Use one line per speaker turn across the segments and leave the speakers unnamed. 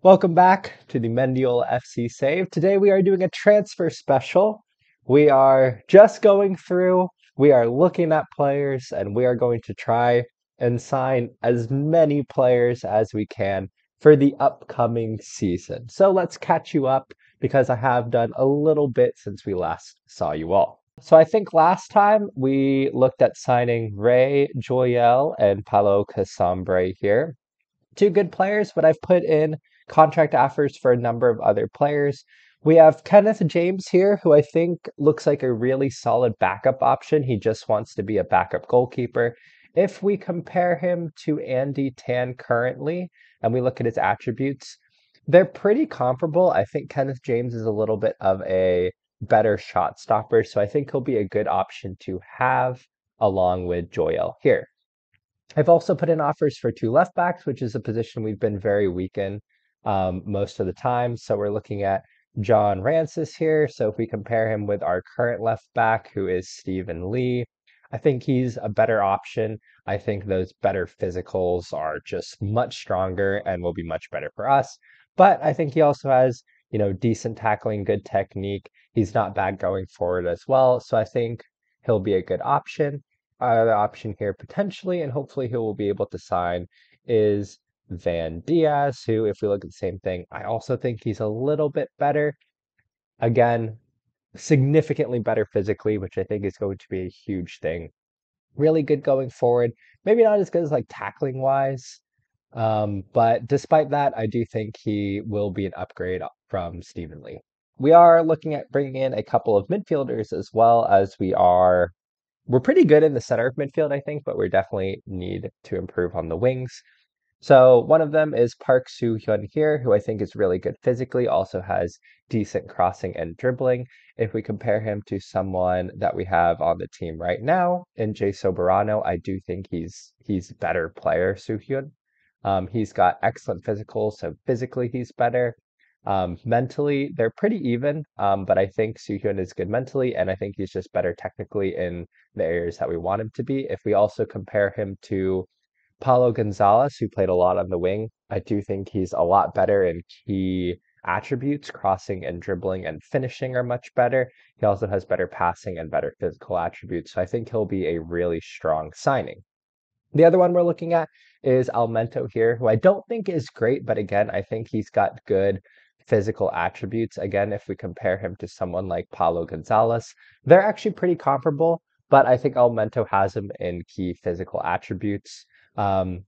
Welcome back to the Mendiola FC Save. Today we are doing a transfer special. We are just going through, we are looking at players, and we are going to try and sign as many players as we can for the upcoming season. So let's catch you up because I have done a little bit since we last saw you all. So I think last time we looked at signing Ray Joyel and Paulo Casambre here. Two good players, but I've put in contract offers for a number of other players. We have Kenneth James here, who I think looks like a really solid backup option. He just wants to be a backup goalkeeper. If we compare him to Andy Tan currently, and we look at his attributes, they're pretty comparable. I think Kenneth James is a little bit of a better shot stopper, so I think he'll be a good option to have along with Joel here. I've also put in offers for two left backs, which is a position we've been very weak in most of the time. So we're looking at John Rancis here. So if we compare him with our current left back, who is Stephen Lee, I think he's a better option. I think those better physicals are just much stronger and will be much better for us. But I think he also has, decent tackling, good technique. He's not bad going forward as well. So I think he'll be a good option. Other option here potentially, and hopefully he will be able to sign, is Van Diaz, who, if we look at the same thing, I also think he's a little bit better. Again, significantly better physically, which I think is going to be a huge thing. Really good going forward. Maybe not as good as like tackling wise. But despite that, I do think he will be an upgrade from Stephen Lee. We are looking at bringing in a couple of midfielders as well as we're pretty good in the center of midfield, I think, but we definitely need to improve on the wings. So one of them is Park Soo-hyun here, who I think is really good physically, also has decent crossing and dribbling. If we compare him to someone that we have on the team right now, in Jay Soberano, I do think he's better player, Soo-hyun. He's got excellent physicals, so physically he's better. Mentally, they're pretty even, but I think Soo-hyun is good mentally, and I think he's just better technically in the areas that we want him to be. If we also compare him to Paulo Gonzalez, who played a lot on the wing, I do think he's a lot better in key attributes. Crossing and dribbling and finishing are much better. He also has better passing and better physical attributes, so I think he'll be a really strong signing. The other one we're looking at is Almento here, who I don't think is great, but again, I think he's got good physical attributes. Again, if we compare him to someone like Paulo Gonzalez, they're actually pretty comparable, but I think Almento has him in key physical attributes. Um,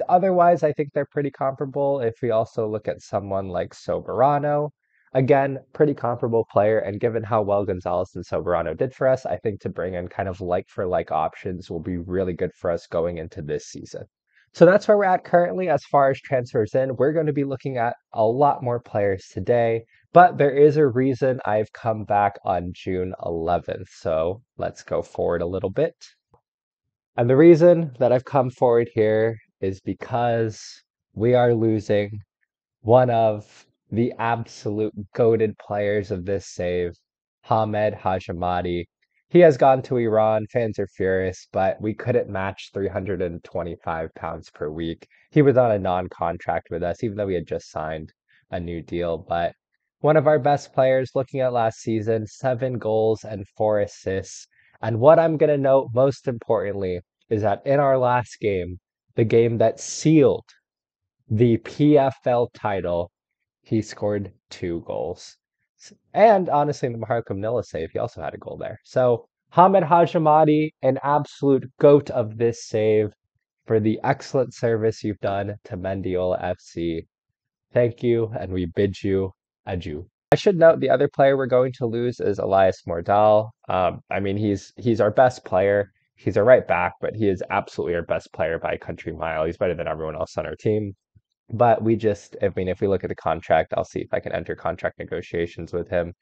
Otherwise, I think they're pretty comparable. If we also look at someone like Soberano, again, pretty comparable player. And given how well Gonzalez and Soberano did for us, I think to bring in kind of like for like options will be really good for us going into this season. So that's where we're at currently as far as transfers in. We're going to be looking at a lot more players today, but there is a reason I've come back on June 11th. So let's go forward a little bit. And the reason that I've come forward here is because we are losing one of the absolute goated players of this save, Hamed Hajamadi. He has gone to Iran. Fans are furious, but we couldn't match 325 pounds per week. He was on a non-contract with us, even though we had just signed a new deal. But one of our best players, looking at last season, 7 goals and 4 assists. And what I'm going to note most importantly is that in our last game, the game that sealed the PFL title, he scored 2 goals. And honestly, in the Maharakum Nilla save, he also had a goal there. So Hamed Hajamadi, an absolute goat of this save for the excellent service you've done to Mendiola FC. Thank you, and we bid you adieu. I should note the other player we're going to lose is Elias Mordal. I mean, he's our best player. He's our right back, but he is absolutely our best player by a country mile. He's better than everyone else on our team. But if we look at the contract, I'll see if I can enter contract negotiations with him.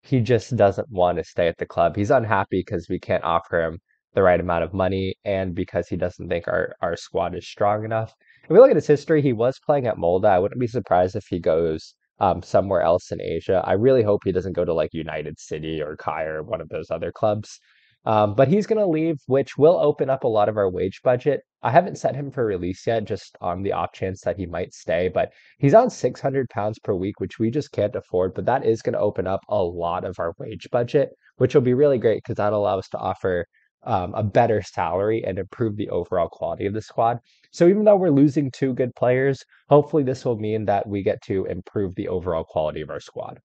He just doesn't want to stay at the club. He's unhappy because we can't offer him the right amount of money and because he doesn't think our squad is strong enough. If we look at his history, he was playing at Molde. I wouldn't be surprised if he goes somewhere else in Asia. I really hope he doesn't go to like United City or Kai or one of those other clubs. But he's going to leave, which will open up a lot of our wage budget. I haven't set him for release yet, just on the off chance that he might stay. But he's on 600 pounds per week, which we just can't afford. But that is going to open up a lot of our wage budget, which will be really great because that'll allow us to offer a better salary and improve the overall quality of the squad. So even though we're losing two good players, hopefully this will mean that we get to improve the overall quality of our squad.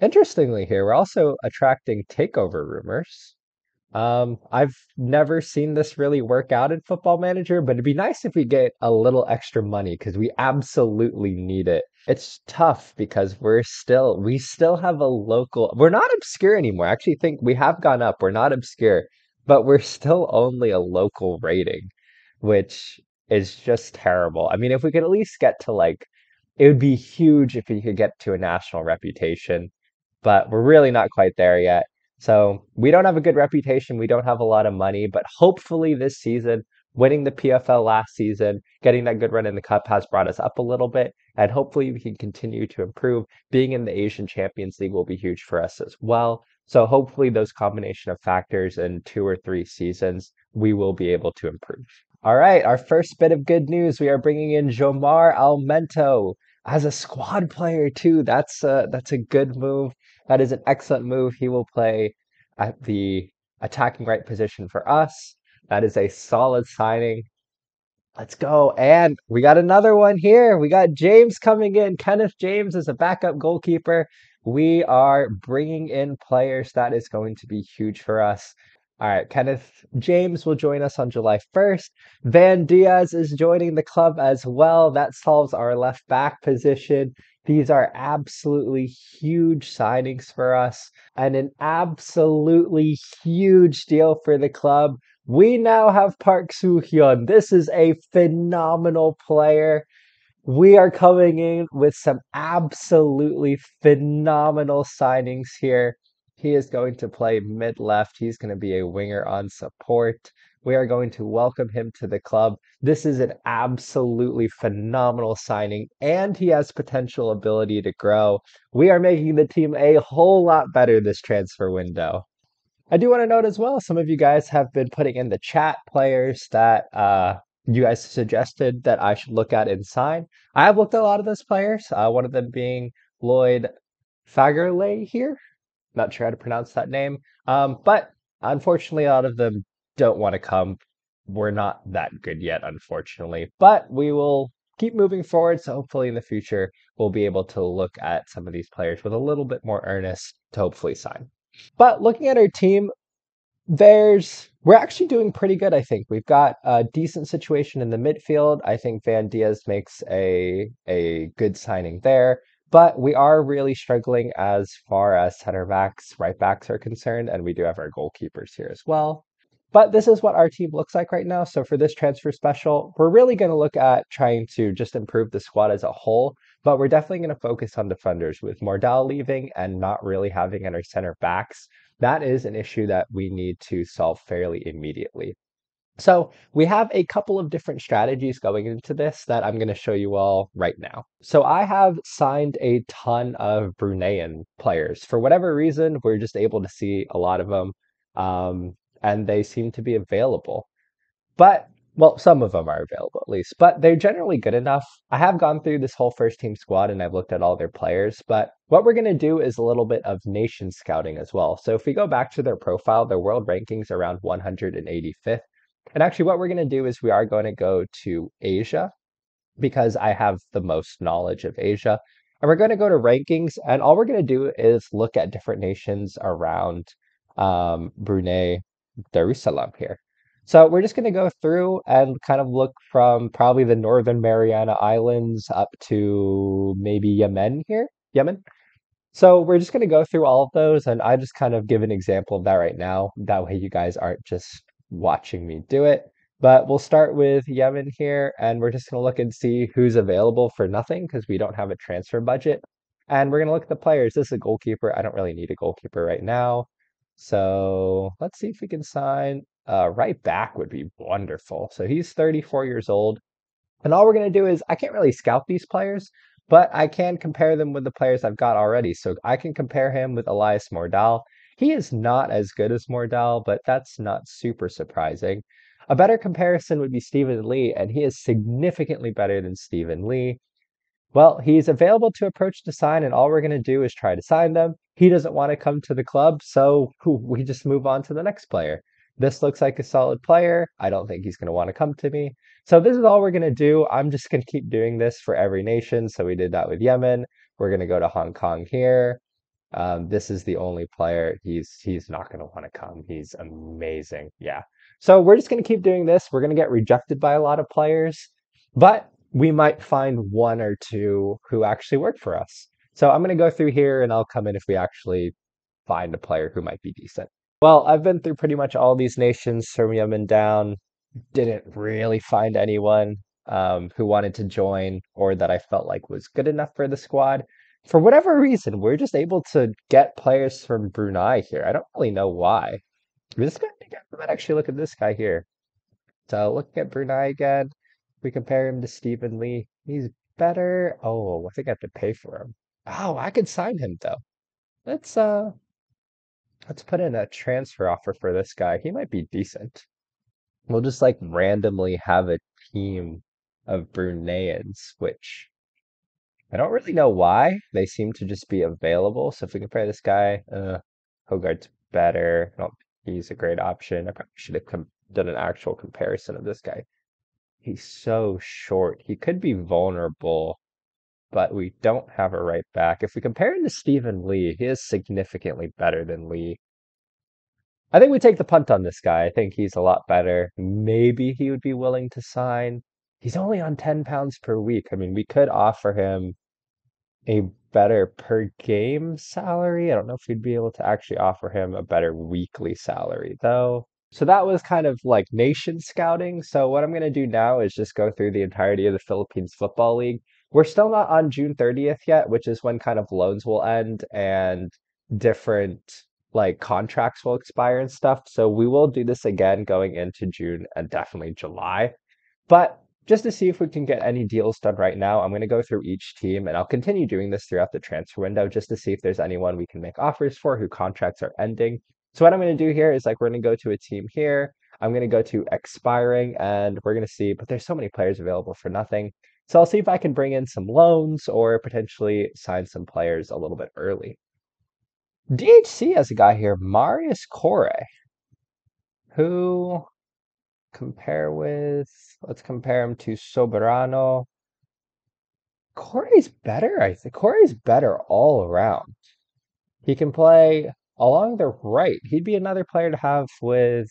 Interestingly, here, we're also attracting takeover rumors. I've never seen this really work out in Football Manager, but it'd be nice if we get a little extra money because we absolutely need it. It's tough because we still have a local, we're not obscure anymore. I actually think we have gone up. We're not obscure, but we're still only a local rating, which is just terrible. I mean, if we could at least get to like, it would be huge if we could get to a national reputation, but we're really not quite there yet. So we don't have a good reputation. We don't have a lot of money, but hopefully this season, winning the PFL last season, getting that good run in the cup has brought us up a little bit. And hopefully we can continue to improve. Being in the Asian Champions League will be huge for us as well. So hopefully those combination of factors in 2 or 3 seasons, we will be able to improve. All right, our first bit of good news. We are bringing in Jomar Almento as a squad player too. That's a good move. That is an excellent move. He will play at the attacking right position for us. That is a solid signing. Let's go. And we got another one here. We got James coming in. Kenneth James is a backup goalkeeper. We are bringing in players. That is going to be huge for us. All right, Kenneth James will join us on July 1st. Van Diaz is joining the club as well. That solves our left back position. These are absolutely huge signings for us and an absolutely huge deal for the club. We now have Park Soo-hyun. This is a phenomenal player. We are coming in with some absolutely phenomenal signings here. He is going to play mid left. He's going to be a winger on support. We are going to welcome him to the club. This is an absolutely phenomenal signing, and he has potential ability to grow. We are making the team a whole lot better this transfer window. I do want to note as well, some of you guys have been putting in the chat players that you guys suggested that I should look at and sign. I have looked at a lot of those players, one of them being Lloyd Fagerley here. Not sure how to pronounce that name. But unfortunately, a lot of them don't want to come. We're not that good yet, unfortunately. But we will keep moving forward. So hopefully in the future, we'll be able to look at some of these players with a little bit more earnest to hopefully sign. But looking at our team, we're actually doing pretty good, I think. We've got a decent situation in the midfield. I think Van Diaz makes a good signing there. But we are really struggling as far as center backs, right backs are concerned, and we do have our goalkeepers here as well. But this is what our team looks like right now. So for this transfer special, we're really going to look at trying to just improve the squad as a whole. But we're definitely going to focus on defenders with Mordal leaving and not really having our center backs. That is an issue that we need to solve fairly immediately. So we have a couple of different strategies going into this that I'm going to show you all right now. So I have signed a ton of Bruneian players. For whatever reason, we're just able to see a lot of them, and they seem to be available. But, well, some of them are available at least, but they're generally good enough. I have gone through this whole first team squad and I've looked at all their players, but what we're going to do is a little bit of nation scouting as well. So if we go back to their profile, their world rankings around 185th. And actually, what we're going to do is we are going to go to Asia because I have the most knowledge of Asia. And we're going to go to rankings, and all we're going to do is look at different nations around Brunei Darussalam here. So we're just going to go through and kind of look from probably the Northern Mariana Islands up to maybe Yemen here. Yemen. So we're just going to go through all of those, and I just kind of give an example of that right now. That way you guys aren't just watching me do it. But we'll start with Yemen here, and we're just going to look and see who's available for nothing because we don't have a transfer budget. And we're going to look at the players. This is a goalkeeper. I don't really need a goalkeeper right now. So let's see if we can sign right back would be wonderful. So he's 34 years old. And all we're going to do is, I can't really scout these players, but I can compare them with the players I've got already. So I can compare him with Elias Mordal. He is not as good as Mordell, but that's not super surprising. A better comparison would be Stephen Lee, and he is significantly better than Stephen Lee. Well, he's available to approach to sign, and all we're going to do is try to sign them. He doesn't want to come to the club, so we just move on to the next player. This looks like a solid player. I don't think he's going to want to come to me. So this is all we're going to do. I'm just going to keep doing this for every nation. So we did that with Yemen. We're going to go to Hong Kong here. This is the only player. He's not going to want to come. He's amazing. Yeah. So we're just going to keep doing this. We're going to get rejected by a lot of players, but we might find one or two who actually work for us. So I'm going to go through here and I'll come in if we actually find a player who might be decent. Well, I've been through pretty much all these nations from Yemen down. Didn't really find anyone who wanted to join or that I felt like was good enough for the squad. For whatever reason, we're just able to get players from Brunei here. I don't really know why. This guy, we might actually look at this guy here. So looking at Brunei again, we compare him to Stephen Lee. He's better. Oh, I think I have to pay for him. Oh, I could sign him though. Let's uh let's put in a transfer offer for this guy. He might be decent. We'll just like randomly have a team of Bruneians, which I don't really know why. They seem to just be available. So if we compare this guy, Hogarth's better. I don't think he's a great option. I probably should have done an actual comparison of this guy. He's so short. He could be vulnerable, but we don't have a right back. If we compare him to Stephen Lee, he is significantly better than Lee. I think we take the punt on this guy. I think he's a lot better. Maybe he would be willing to sign. He's only on £10 per week. I mean, we could offer him a better per game salary. I don't know if we'd be able to actually offer him a better weekly salary, though. So that was kind of like nation scouting. So what I'm going to do now is just go through the entirety of the Philippines Football League. We're still not on June 30th yet, which is when kind of loans will end and different like contracts will expire and stuff. So we will do this again going into June and definitely July. But just to see if we can get any deals done right now, I'm going to go through each team and I'll continue doing this throughout the transfer window just to see if there's anyone we can make offers for who contracts are ending. So what I'm going to do here is like we're going to go to a team here. I'm going to go to expiring and we're going to see, but there's so many players available for nothing. So I'll see if I can bring in some loans or potentially sign some players a little bit early. DHC has a guy here, Marius Corre, who compare with, let's compare him to Soberano. Corey's better, I think. Corey's better all around. He can play along the right. He'd be another player to have with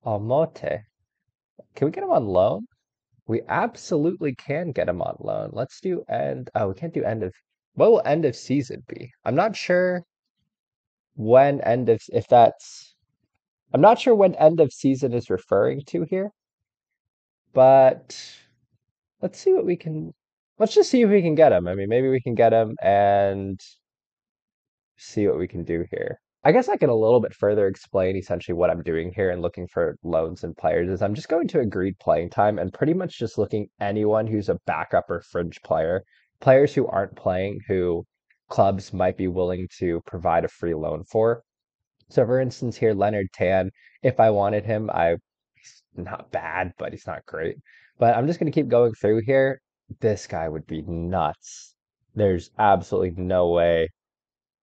Almote. Can we get him on loan? We absolutely can get him on loan. Let's do end. Oh, we can't do end of. What will end of season be? I'm not sure when end of, if that's, I'm not sure when end of season is referring to here, but let's see what we can. Let's just see if we can get him. I mean, maybe we can get him and see what we can do here. I guess I can a little bit further explain essentially what I'm doing here and looking for loans and players is I'm just going to agreed playing time and pretty much just looking anyone who's a backup or fringe player, players who aren't playing who clubs might be willing to provide a free loan for. So for instance here, Leonard Tan, if I wanted him, he's not bad, but he's not great. But I'm just going to keep going through here. This guy would be nuts. There's absolutely no way.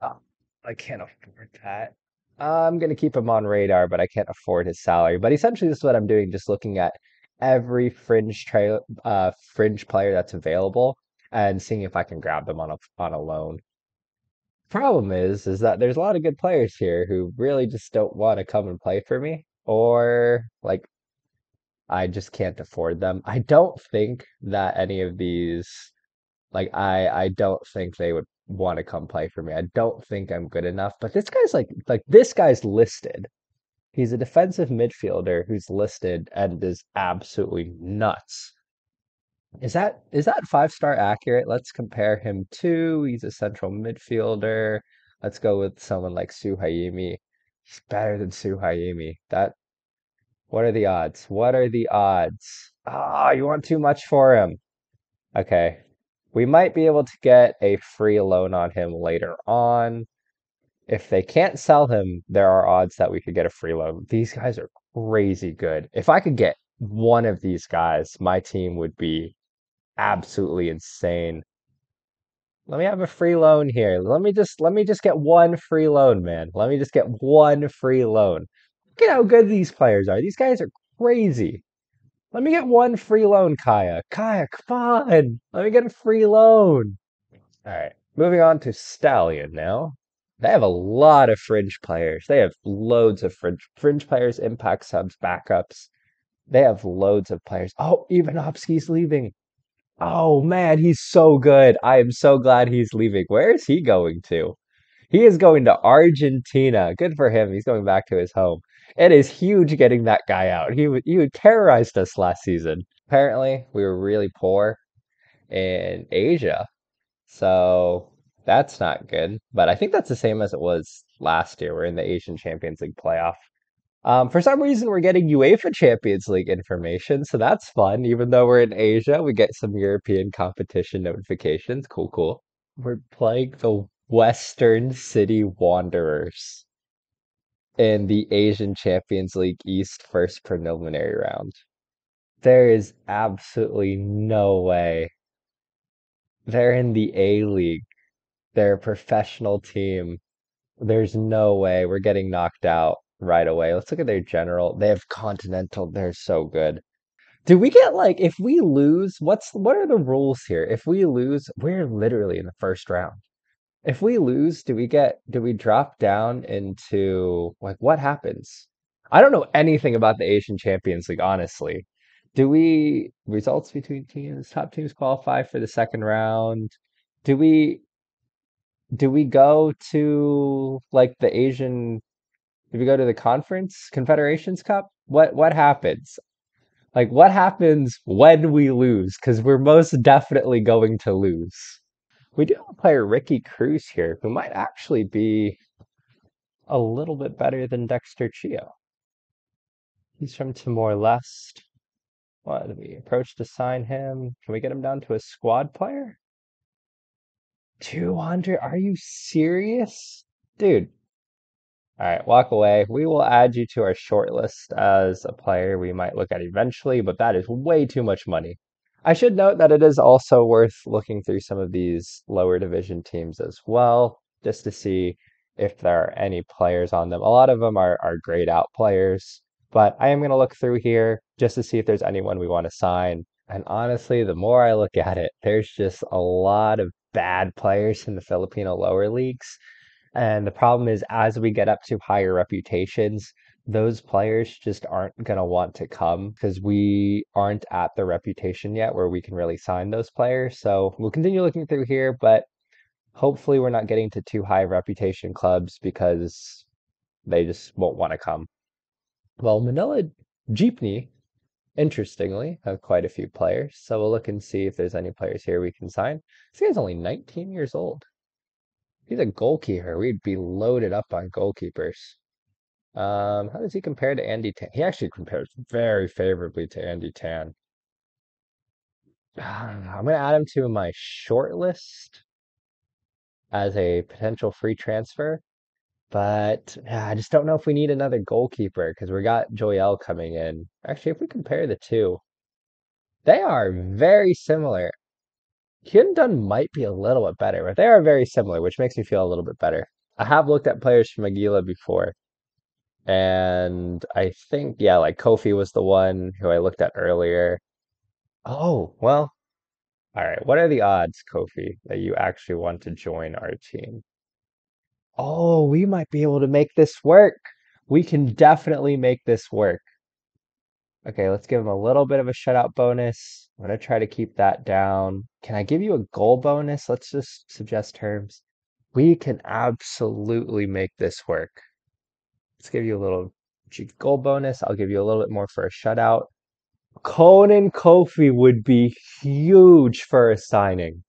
Oh, I can't afford that. I'm going to keep him on radar, but I can't afford his salary. But essentially, this is what I'm doing, just looking at every fringe player that's available and seeing if I can grab them on a loan. Problem is that there's a lot of good players here who really just don't want to come and play for me, or like I just can't afford them. I don't think that any of these, like I don't think they would want to come play for me. I don't think I'm good enough. But this guy's like this guy's listed. He's a defensive midfielder who's listed and is absolutely nuts. Is that 5-star accurate? Let's compare him to. He's a central midfielder. Let's go with someone like Suhaimi. He's better than Suhaimi. That what are the odds? What are the odds? Ah, you want too much for him. Okay. We might be able to get a free loan on him later on. If they can't sell him, there are odds that we could get a free loan. These guys are crazy good. If I could get one of these guys, my team would be absolutely insane. Let me have a free loan here. Let me just get one free loan, man. Let me just get one free loan. Look at how good these players are. These guys are crazy. Let me get one free loan, Kaya. Kaya, come on. Let me get a free loan. All right. Moving on to Stallion now. They have a lot of fringe players. They have loads of fringe players, impact subs, backups. They have loads of players. Oh, Ivanovsky's leaving. Oh man, he's so good. I am so glad he's leaving. Where is he going to? He is going to Argentina. Good for him. He's going back to his home. It is huge getting that guy out. He terrorized us last season. Apparently, we were really poor in Asia, so that's not good. But I think that's the same as it was last year. We're in the Asian Champions League playoff. For some reason, we're getting UEFA Champions League information, so that's fun. Even though we're in Asia, we get some European competition notifications. Cool, cool. We're playing the Western City Wanderers in the Asian Champions League East first preliminary round. There is absolutely no way. They're in the A League. They're a professional team. There's no way we're getting knocked out right away. Let's look at their general. They have Continental. They're so good. Do we get like if we lose, what are the rules here? If we lose, we're literally in the first round. If we lose, do we drop down into like what happens? I don't know anything about the Asian Champions League, honestly. Do we results between teams, top teams qualify for the second round? Do we do we go to like the Asian do we go to the conference Confederations Cup? What happens? Like what happens when we lose? Because we're most definitely going to lose. We do have a player, Ricky Cruz here, who might actually be a little bit better than Dexter Chio. He's from Timor Leste. What do we approach to sign him? Can we get him down to a squad player? 200? Are you serious? Dude, all right, walk away. We will add you to our short list as a player we might look at eventually, but that is way too much money. I should note that it is also worth looking through some of these lower division teams as well, just to see if there are any players on them. A lot of them are grayed out players, but I am going to look through here just to see if there's anyone we want to sign. And honestly, the more I look at it, there's just a lot of bad players in the Filipino lower leagues. And the problem is, as we get up to higher reputations, those players just aren't going to want to come because we aren't at the reputation yet where we can really sign those players. So we'll continue looking through here, but hopefully we're not getting to too high reputation clubs because they just won't want to come. Well, Manila Jeepney, interestingly, have quite a few players. So we'll look and see if there's any players here we can sign. This guy's only 19 years old. He's a goalkeeper. We'd be loaded up on goalkeepers. How does he compare to Andy Tan? He actually compares very favorably to Andy Tan. I'm gonna add him to my short list as a potential free transfer, but I just don't know if we need another goalkeeper because we got Joel coming in. Actually, if we compare the two, they are very similar. Hyundai might be a little bit better, but they are very similar, which makes me feel a little bit better. I have looked at players from Aguila before, and I think, yeah, like Kofi was the one who I looked at earlier. Oh, well, all right. What are the odds, Kofi, that you actually want to join our team? Oh, we might be able to make this work. We can definitely make this work. Okay, let's give him a little bit of a shutout bonus. I'm gonna try to keep that down. Can I give you a goal bonus? Let's just suggest terms. We can absolutely make this work. Let's give you a little goal bonus. I'll give you a little bit more for a shutout. Conan Kofi would be huge for a signing.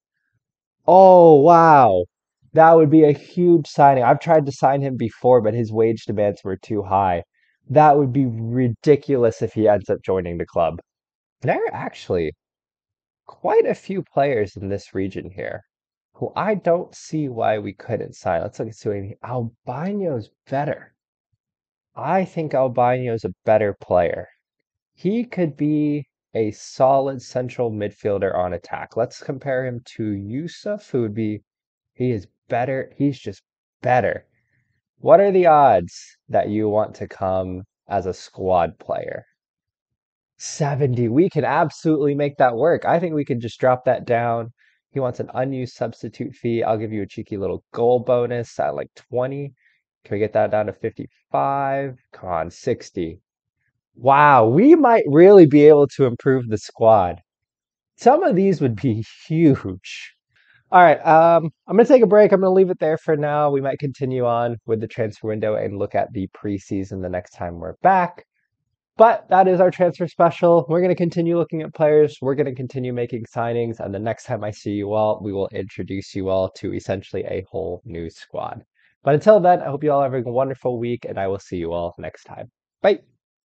Oh, wow. That would be a huge signing. I've tried to sign him before, but his wage demands were too high. That would be ridiculous if he ends up joining the club. There are actually quite a few players in this region here. who I don't see why we couldn't sign. Let's look at Suini. Albino's better. I think Albino's a better player. He could be a solid central midfielder on attack. Let's compare him to Yusuf, who would be, he is better. He's just better. What are the odds that you want to come as a squad player? 70. We can absolutely make that work. I think we can just drop that down. He wants an unused substitute fee. I'll give you a cheeky little goal bonus at like 20. Can we get that down to 55? Come on, 60. Wow, we might really be able to improve the squad. Some of these would be huge. All right, I'm going to take a break. I'm going to leave it there for now. We might continue on with the transfer window and look at the preseason the next time we're back. But that is our transfer special. We're going to continue looking at players. We're going to continue making signings. And the next time I see you all, we will introduce you all to essentially a whole new squad. But until then, I hope you all have a wonderful week, and I will see you all next time. Bye.